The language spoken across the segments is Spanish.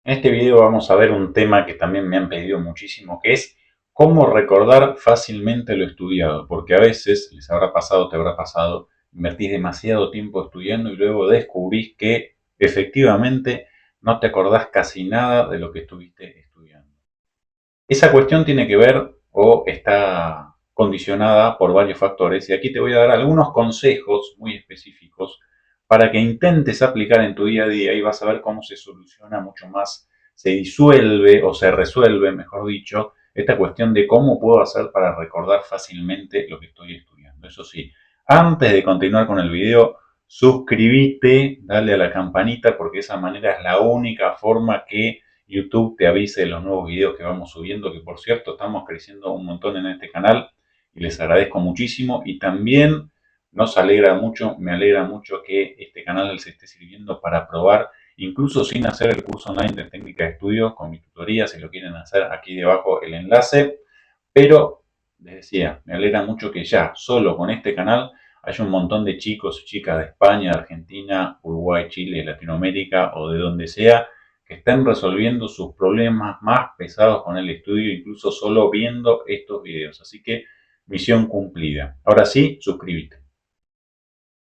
En este video vamos a ver un tema que también me han pedido muchísimo, que es cómo recordar fácilmente lo estudiado, porque a veces les habrá pasado, te habrá pasado, invertís demasiado tiempo estudiando y luego descubrís que efectivamente no te acordás casi nada de lo que estuviste estudiando. Esa cuestión tiene que ver o está condicionada por varios factores y aquí te voy a dar algunos consejos muy específicos para que intentes aplicar en tu día a día y vas a ver cómo se soluciona mucho más, se disuelve o se resuelve, mejor dicho, esta cuestión de cómo puedo hacer para recordar fácilmente lo que estoy estudiando. Eso sí, antes de continuar con el video, suscríbete, dale a la campanita porque de esa manera es la única forma que YouTube te avise de los nuevos videos que vamos subiendo, que por cierto estamos creciendo un montón en este canal y les agradezco muchísimo y también nos alegra mucho, me alegra mucho que este canal les esté sirviendo para probar, incluso sin hacer el curso online de técnica de estudio con mi tutoría, si lo quieren hacer aquí debajo el enlace, pero les decía, me alegra mucho que ya solo con este canal haya un montón de chicos y chicas de España, Argentina, Uruguay, Chile, Latinoamérica o de donde sea que estén resolviendo sus problemas más pesados con el estudio, incluso solo viendo estos videos. Así que misión cumplida. Ahora sí, suscríbete.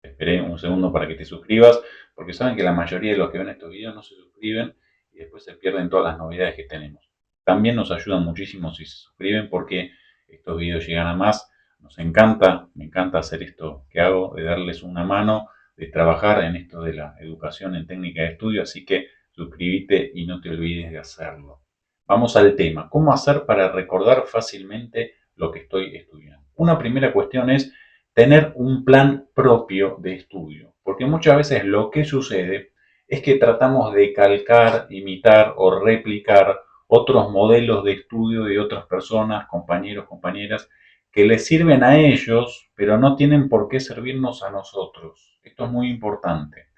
Esperé un segundo para que te suscribas, porque saben que la mayoría de los que ven estos videos no se suscriben y después se pierden todas las novedades que tenemos. También nos ayudan muchísimo si se suscriben porque estos videos llegan a más. Nos encanta, me encanta hacer esto que hago, de darles una mano, de trabajar en esto de la educación en técnica de estudio, así que suscríbete y no te olvides de hacerlo. Vamos al tema, ¿cómo hacer para recordar fácilmente lo que estoy estudiando? Una primera cuestión es tener un plan propio de estudio, porque muchas veces lo que sucede es que tratamos de calcar, imitar o replicar otros modelos de estudio de otras personas, compañeros, compañeras, que les sirven a ellos, pero no tienen por qué servirnos a nosotros. Esto es muy importante.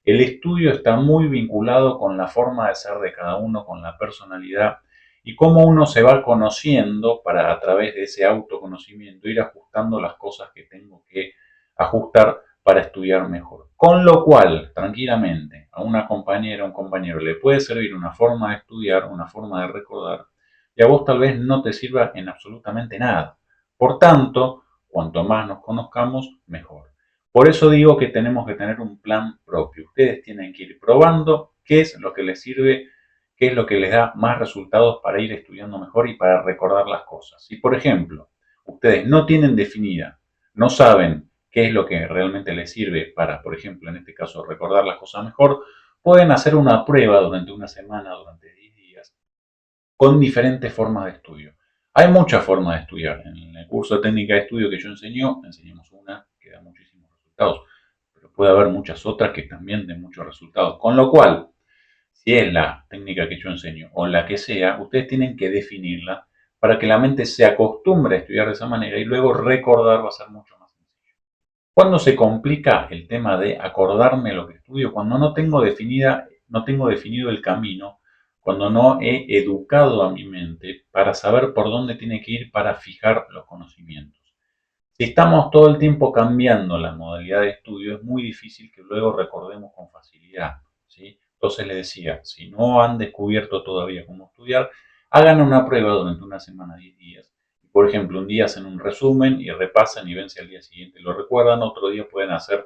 El estudio está muy vinculado con la forma de ser de cada uno, con la personalidad y cómo uno se va conociendo para a través de ese autoconocimiento ir ajustando las cosas que tengo que ajustar para estudiar mejor. Con lo cual, tranquilamente, a una compañera o un compañero le puede servir una forma de estudiar, una forma de recordar, y a vos tal vez no te sirva en absolutamente nada. Por tanto, cuanto más nos conozcamos, mejor. Por eso digo que tenemos que tener un plan propio. Ustedes tienen que ir probando qué es lo que les sirve, qué es lo que les da más resultados para ir estudiando mejor y para recordar las cosas. Si, por ejemplo, ustedes no tienen definida, no saben qué es lo que realmente les sirve para, por ejemplo, en este caso, recordar las cosas mejor, pueden hacer una prueba durante una semana, durante 10 días, con diferentes formas de estudio. Hay muchas formas de estudiar. En el curso de técnica de estudio que yo enseñamos una que da muchísimos resultados, pero puede haber muchas otras que también den muchos resultados. Con lo cual, si es la técnica que yo enseño o la que sea, ustedes tienen que definirla para que la mente se acostumbre a estudiar de esa manera y luego recordar va a ser mucho más sencillo. ¿Cuándo se complica el tema de acordarme lo que estudio? Cuando no tengo definido el camino, cuando no he educado a mi mente para saber por dónde tiene que ir para fijar los conocimientos. Si estamos todo el tiempo cambiando la modalidad de estudio, es muy difícil que luego recordemos con facilidad, ¿sí? Entonces les decía, si no han descubierto todavía cómo estudiar, hagan una prueba durante una semana, 10 días. Por ejemplo, un día hacen un resumen y repasan y ven si al día siguiente lo recuerdan, otro día pueden hacer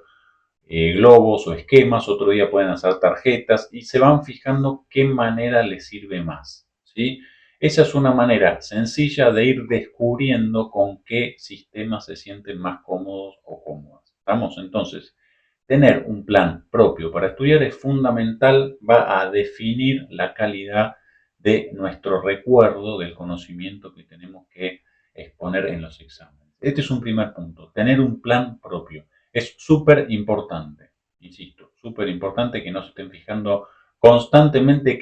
globos o esquemas, otro día pueden hacer tarjetas y se van fijando qué manera les sirve más, ¿sí? Esa es una manera sencilla de ir descubriendo con qué sistemas se sienten más cómodos o cómodas. ¿Estamos? Entonces, tener un plan propio para estudiar es fundamental, va a definir la calidad de nuestro recuerdo del conocimiento que tenemos que exponer en los exámenes. Este es un primer punto, tener un plan propio. Es súper importante, insisto, súper importante que no se estén fijando constantemente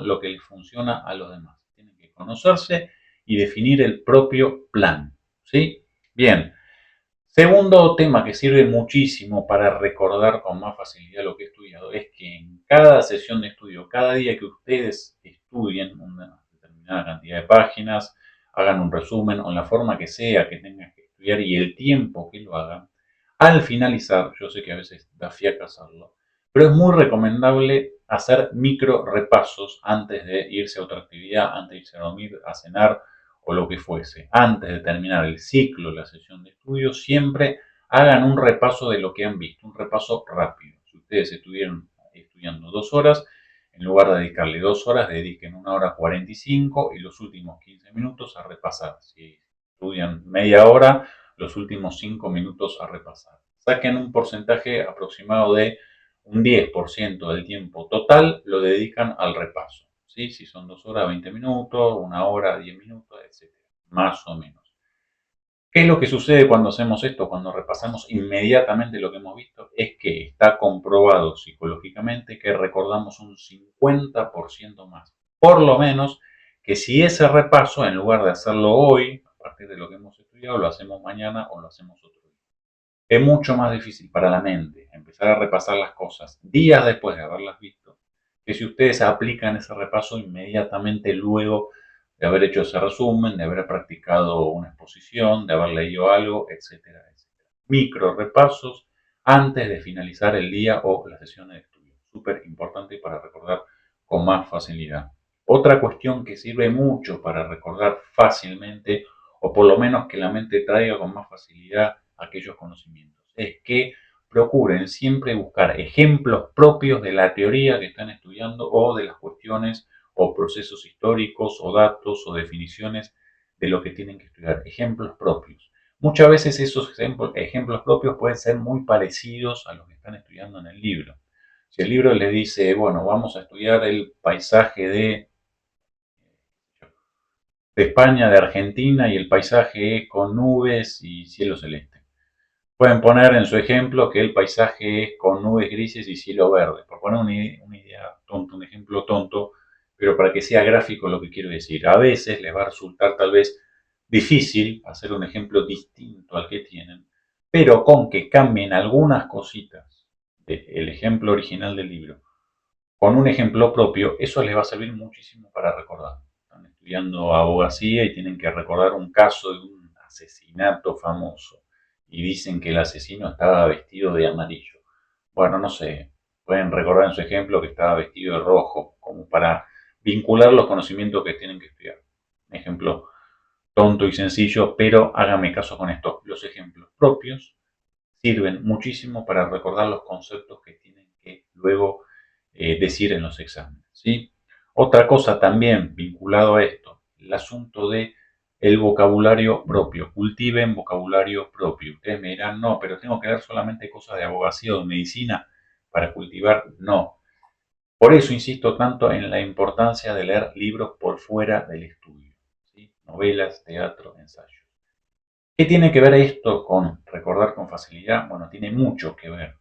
lo que les funciona a los demás. Tienen que conocerse y definir el propio plan. ¿Sí? Bien. Segundo tema que sirve muchísimo para recordar con más facilidad lo que he estudiado es que en cada sesión de estudio, cada día que ustedes estudien una determinada cantidad de páginas, hagan un resumen o en la forma que sea que tengan que estudiar y el tiempo que lo hagan, al finalizar, yo sé que a veces da fiaca hacerlo, pero es muy recomendable hacer micro repasos antes de irse a otra actividad, antes de irse a dormir, a cenar o lo que fuese. Antes de terminar el ciclo, la sesión de estudio, siempre hagan un repaso de lo que han visto, un repaso rápido. Si ustedes estuvieron estudiando 2 horas, en lugar de dedicarle 2 horas, dediquen 1 hora 45 y los últimos 15 minutos a repasar. Si estudian media hora, los últimos 5 minutos a repasar. Saquen un porcentaje aproximado de un 10% del tiempo total, lo dedican al repaso. ¿Sí? Si son 2 horas, 20 minutos, 1 hora, 10 minutos, etc. Más o menos. ¿Qué es lo que sucede cuando hacemos esto? Cuando repasamos inmediatamente lo que hemos visto, es que está comprobado psicológicamente que recordamos un 50% más. Por lo menos que si ese repaso, en lugar de hacerlo hoy, a partir de lo que hemos estudiado, lo hacemos mañana o lo hacemos otro día. Es mucho más difícil para la mente empezar a repasar las cosas días después de haberlas visto, que si ustedes aplican ese repaso inmediatamente luego de haber hecho ese resumen, de haber practicado una exposición, de haber leído algo, etcétera, etcétera. Micro repasos antes de finalizar el día o la sesión de estudio. Súper importante para recordar con más facilidad. Otra cuestión que sirve mucho para recordar fácilmente, o por lo menos que la mente traiga con más facilidad aquellos conocimientos, es que procuren siempre buscar ejemplos propios de la teoría que están estudiando o de las cuestiones o procesos históricos o datos o definiciones de lo que tienen que estudiar. Ejemplos propios. Muchas veces esos ejemplos propios pueden ser muy parecidos a los que están estudiando en el libro. Si el libro les dice, bueno, vamos a estudiar el paisaje de España, de Argentina, y el paisaje es con nubes y cielo celeste. Pueden poner en su ejemplo que el paisaje es con nubes grises y cielo verde, por poner una idea tonta, un ejemplo tonto, pero para que sea gráfico lo que quiero decir. A veces les va a resultar tal vez difícil hacer un ejemplo distinto al que tienen, pero con que cambien algunas cositas del ejemplo original del libro con un ejemplo propio, eso les va a servir muchísimo para recordar. Están estudiando abogacía y tienen que recordar un caso de un asesinato famoso y dicen que el asesino estaba vestido de amarillo. Bueno, no sé, pueden recordar en su ejemplo que estaba vestido de rojo, como para vincular los conocimientos que tienen que estudiar. Un ejemplo tonto y sencillo, pero háganme caso con esto. Los ejemplos propios sirven muchísimo para recordar los conceptos que tienen que luego decir en los exámenes. ¿Sí? Otra cosa también vinculado a esto, el asunto de el vocabulario propio. Cultiven vocabulario propio. Ustedes me dirán, no, pero tengo que leer solamente cosas de abogacía o de medicina para cultivar. No. Por eso insisto tanto en la importancia de leer libros por fuera del estudio. ¿Sí? Novelas, teatro, ensayos. ¿Qué tiene que ver esto con recordar con facilidad? Bueno, tiene mucho que ver.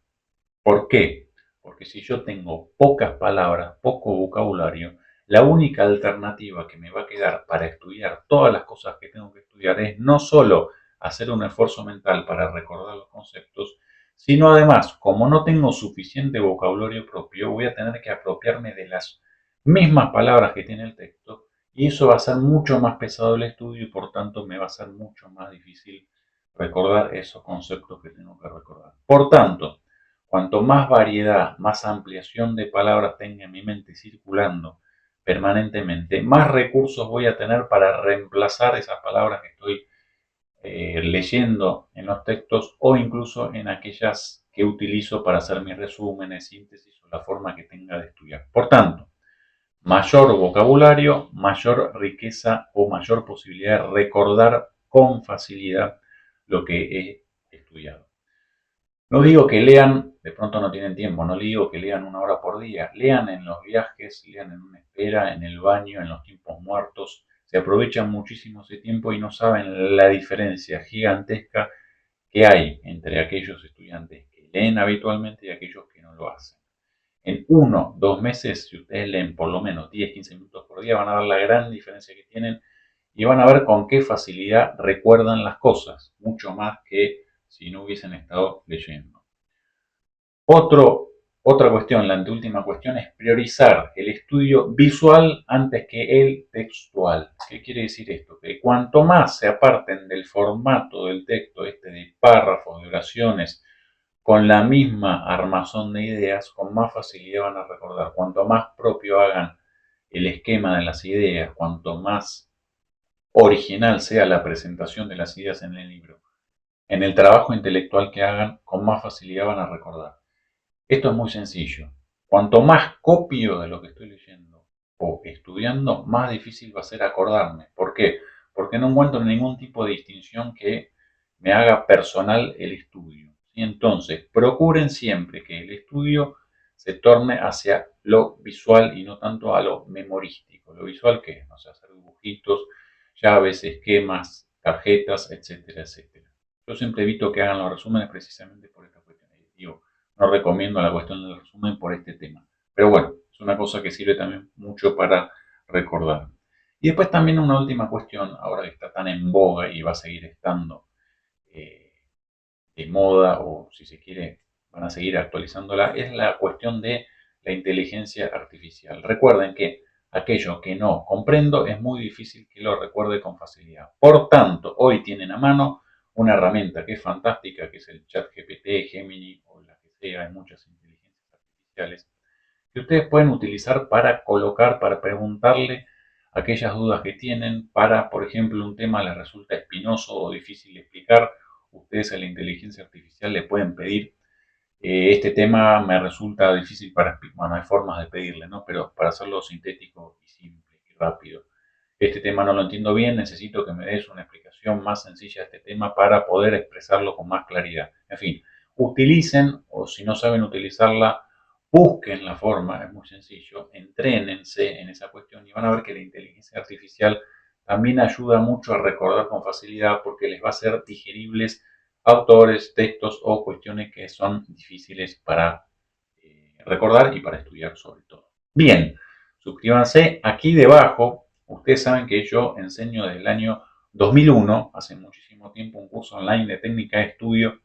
¿Por qué? Porque si yo tengo pocas palabras, poco vocabulario, la única alternativa que me va a quedar para estudiar todas las cosas que tengo que estudiar es no solo hacer un esfuerzo mental para recordar los conceptos, sino además, como no tengo suficiente vocabulario propio, voy a tener que apropiarme de las mismas palabras que tiene el texto y eso va a ser mucho más pesado el estudio y por tanto me va a ser mucho más difícil recordar esos conceptos que tengo que recordar. Por tanto, cuanto más variedad, más ampliación de palabras tenga en mi mente circulando permanentemente, más recursos voy a tener para reemplazar esas palabras que estoy leyendo en los textos o incluso en aquellas que utilizo para hacer mis resúmenes, síntesis o la forma que tenga de estudiar. Por tanto, mayor vocabulario, mayor riqueza o mayor posibilidad de recordar con facilidad lo que he estudiado. No digo que lean, de pronto no tienen tiempo, no digo que lean 1 hora por día, lean en los viajes, lean en una espera, en el baño, en los tiempos muertos, se aprovechan muchísimo ese tiempo y no saben la diferencia gigantesca que hay entre aquellos estudiantes que leen habitualmente y aquellos que no lo hacen. En 1, 2 meses, si ustedes leen por lo menos 10, 15 minutos por día, van a ver la gran diferencia que tienen y van a ver con qué facilidad recuerdan las cosas, mucho más que si no hubiesen estado leyendo. Otra cuestión, la anteúltima cuestión, es priorizar el estudio visual antes que el textual. ¿Qué quiere decir esto? Que cuanto más se aparten del formato del texto, de párrafos, de oraciones, con la misma armazón de ideas, con más facilidad van a recordar. Cuanto más propio hagan el esquema de las ideas, cuanto más original sea la presentación de las ideas en el libro, en el trabajo intelectual que hagan, con más facilidad van a recordar. Esto es muy sencillo. Cuanto más copio de lo que estoy leyendo o estudiando, más difícil va a ser acordarme. ¿Por qué? Porque no encuentro ningún tipo de distinción que me haga personal el estudio. Y entonces, procuren siempre que el estudio se torne hacia lo visual y no tanto a lo memorístico. Lo visual que es, no sé, hacer dibujitos, llaves, esquemas, tarjetas, etcétera, etcétera. Yo siempre evito que hagan los resúmenes precisamente por esta cuestión. Digo, no recomiendo la cuestión del resumen por este tema. Pero bueno, es una cosa que sirve también mucho para recordar. Y después también una última cuestión, ahora que está tan en boga y va a seguir estando eh, de moda, o si se quiere, van a seguir actualizándola, es la cuestión de la inteligencia artificial. Recuerden que aquello que no comprendo es muy difícil que lo recuerde con facilidad. Por tanto, hoy tienen a mano una herramienta que es fantástica, que es el chat GPT, Gemini o la que sea, hay muchas inteligencias artificiales, que ustedes pueden utilizar para colocar, para preguntarle aquellas dudas que tienen, para, por ejemplo, un tema les resulta espinoso o difícil de explicar, ustedes a la inteligencia artificial le pueden pedir, este tema me resulta difícil para explicar, bueno, hay formas de pedirle, ¿no? Pero para hacerlo sintético y simple y rápido. Este tema no lo entiendo bien, necesito que me des una explicación más sencilla de este tema para poder expresarlo con más claridad. En fin, utilicen, o si no saben utilizarla, busquen la forma, es muy sencillo, entrénense en esa cuestión y van a ver que la inteligencia artificial también ayuda mucho a recordar con facilidad porque les va a ser digeribles autores, textos o cuestiones que son difíciles para recordar y para estudiar sobre todo. Bien, suscríbanse aquí debajo. Ustedes saben que yo enseño desde el año 2001, hace muchísimo tiempo, un curso online de técnica de estudio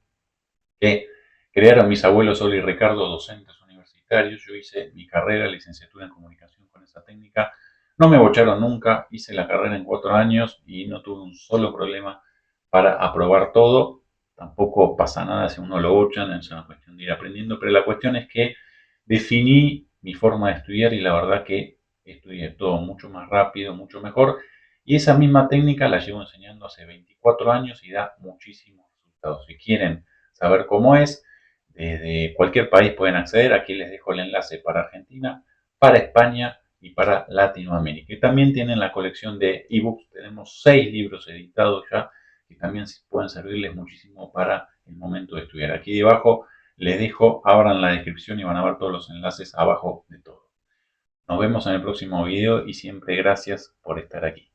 que crearon mis abuelos Oli y Ricardo, docentes universitarios. Yo hice mi carrera, licenciatura en comunicación con esa técnica. No me bocharon nunca, hice la carrera en 4 años y no tuve un solo problema para aprobar todo. Tampoco pasa nada si uno lo bochan, es una cuestión de ir aprendiendo, pero la cuestión es que definí mi forma de estudiar y la verdad que estudié todo mucho más rápido, mucho mejor. Y esa misma técnica la llevo enseñando hace 24 años y da muchísimos resultados. Si quieren saber cómo es, desde cualquier país pueden acceder. Aquí les dejo el enlace para Argentina, para España y para Latinoamérica. Y también tienen la colección de ebooks. Tenemos 6 libros editados ya que también pueden servirles muchísimo para el momento de estudiar. Aquí debajo les dejo, abran la descripción y van a ver todos los enlaces abajo de todo. Nos vemos en el próximo video y siempre gracias por estar aquí.